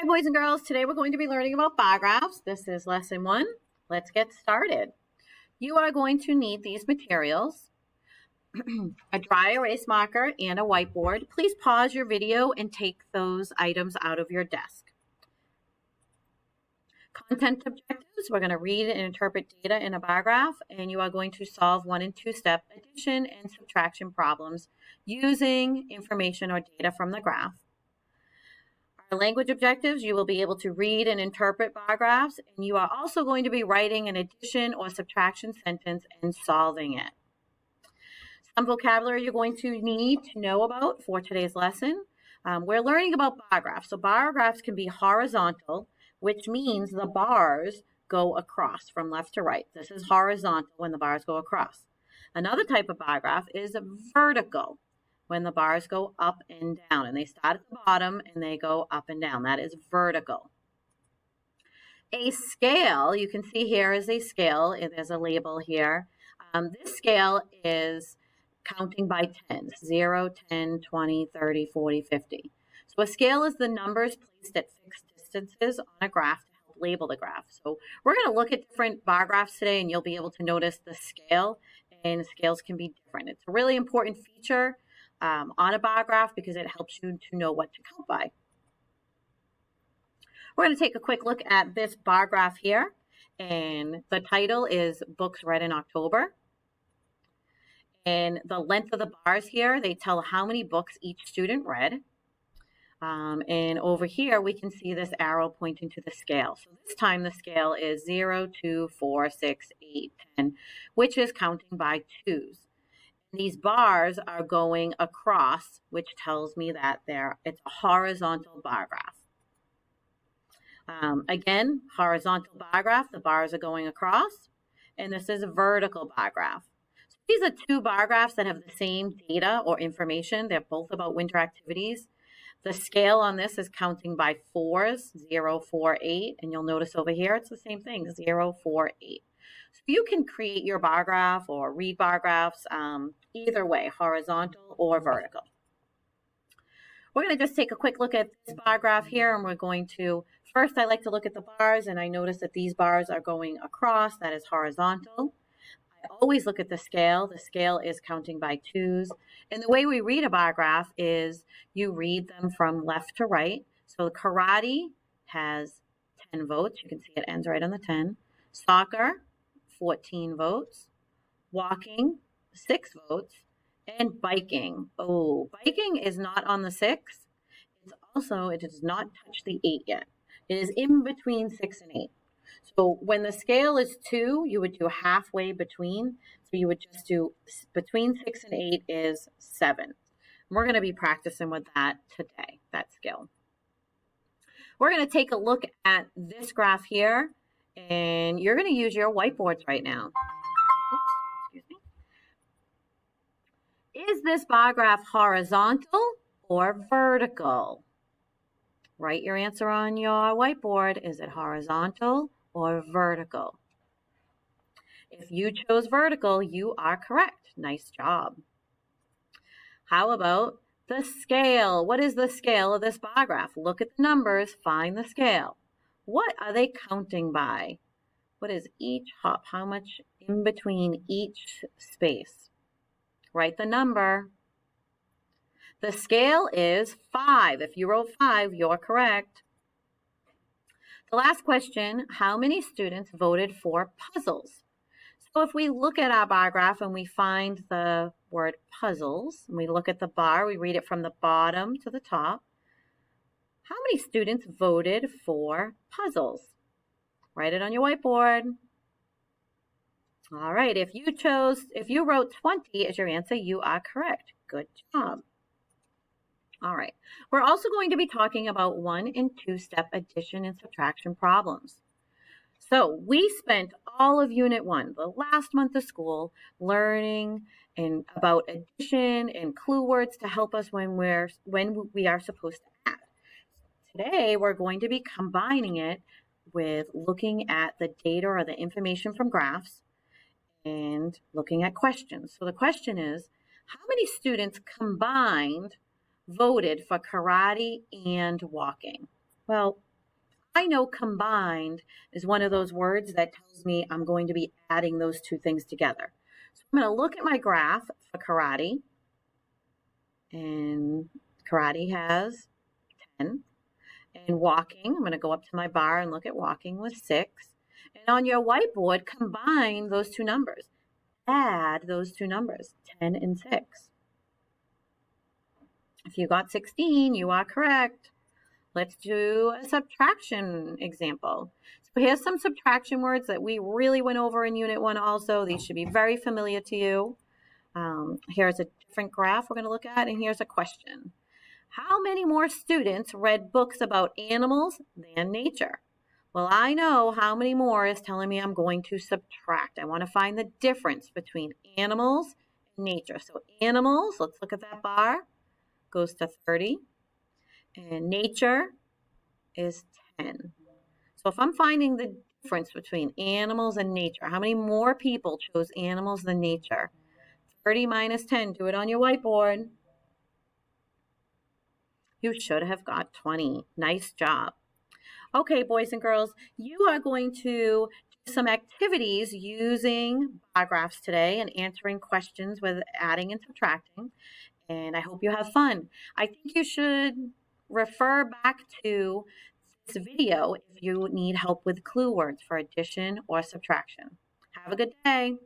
Hi, boys and girls. Today we're going to be learning about bar graphs. This is lesson 1. Let's get started. You are going to need these materials, a dry erase marker and a whiteboard. Please pause your video and take those items out of your desk. Content objectives, we're going to read and interpret data in a bar graph, and you are going to solve 1- and 2-step addition and subtraction problems using information or data from the graph. Our language objectives, you will be able to read and interpret bar graphs, and you are also going to be writing an addition or subtraction sentence and solving it. Some vocabulary you're going to need to know about for today's lesson. We're learning about bar graphs. So bar graphs can be horizontal, which means the bars go across from left to right. This is horizontal when the bars go across. Another type of bar graph is vertical, when the bars go up and down, and they start at the bottom and they go up and down. That is vertical. A scale, you can see here is a scale. There's a label here. This scale is counting by tens, 0, 10, 20, 30, 40, 50. So a scale is the numbers placed at fixed distances on a graph to help label the graph. So we're going to look at different bar graphs today, and you'll be able to notice the scale, and scales can be different. It's a really important feature on a bar graph because it helps you to know what to count by. We're going to take a quick look at this bar graph here, and the title is Books Read in October. And the length of the bars here, they tell how many books each student read. And over here, we can see this arrow pointing to the scale. So this time the scale is 0, 2, 4, 6, 8, 10, which is counting by twos. These bars are going across, which tells me that it's a horizontal bar graph. Again, horizontal bar graph, the bars are going across, and this is a vertical bar graph. So these are two bar graphs that have the same data or information. They're both about winter activities. The scale on this is counting by fours, 0, 4, 8, and you'll notice over here it's the same thing, 0, 4, 8. So you can create your bar graph or read bar graphs either way, horizontal or vertical. We're going to just take a quick look at this bar graph here, and we're going to, first I like to look at the bars, and I notice that these bars are going across, that is horizontal. I always look at the scale. The scale is counting by twos. And the way we read a bar graph is you read them from left to right. So karate has 10 votes. You can see it ends right on the 10. Soccer, 14 votes. Walking, 6 votes. And biking. Oh, biking is not on the 6. It does not touch the 8 yet. It is in between 6 and 8. So when the scale is 2, you would do halfway between. So you would just do between 6 and 8 is 7. We're going to be practicing with that today, that skill. We're going to take a look at this graph here, and you're going to use your whiteboards right now. Oops, excuse me. Is this bar graph horizontal or vertical? Write your answer on your whiteboard. Is it horizontal or vertical? If you chose vertical, you are correct. Nice job. How about the scale? What is the scale of this bar graph? Look at the numbers, find the scale. What are they counting by? What is each hop? How much in between each space? Write the number. The scale is 5. If you wrote 5, you're correct. The last question, how many students voted for puzzles? So if we look at our bar graph and we find the word puzzles, and we look at the bar, we read it from the bottom to the top. How many students voted for puzzles? Write it on your whiteboard. All right, if you wrote 20 as your answer, you are correct. Good job. All right, we're also going to be talking about 1- and 2-step addition and subtraction problems. So we spent all of Unit 1, the last month of school, learning about addition and clue words to help us when we are supposed to add. Today, we're going to be combining it with looking at the data or the information from graphs and looking at questions. So the question is, how many students combined voted for karate and walking? Well, I know combined is one of those words that tells me I'm going to be adding those two things together. So I'm going to look at my graph for karate, and karate has 10. And walking, I'm going to go up to my bar and look at walking with 6. And on your whiteboard, combine those two numbers. Add those two numbers, 10 and 6. If you got 16, you are correct. Let's do a subtraction example. So here's some subtraction words that we really went over in Unit 1 also. These should be very familiar to you. Here's a different graph we're going to look at, and here's a question. How many more students read books about animals than nature? Well, I know how many more is telling me I'm going to subtract. I want to find the difference between animals and nature. So animals, let's look at that bar, goes to 30. And nature is 10. So if I'm finding the difference between animals and nature, how many more people chose animals than nature? 30 minus 10, do it on your whiteboard. You should have got 20. Nice job. Okay, boys and girls, you are going to do some activities using bar graphs today and answering questions with adding and subtracting. And I hope you have fun. I think you should refer back to this video if you need help with clue words for addition or subtraction. Have a good day.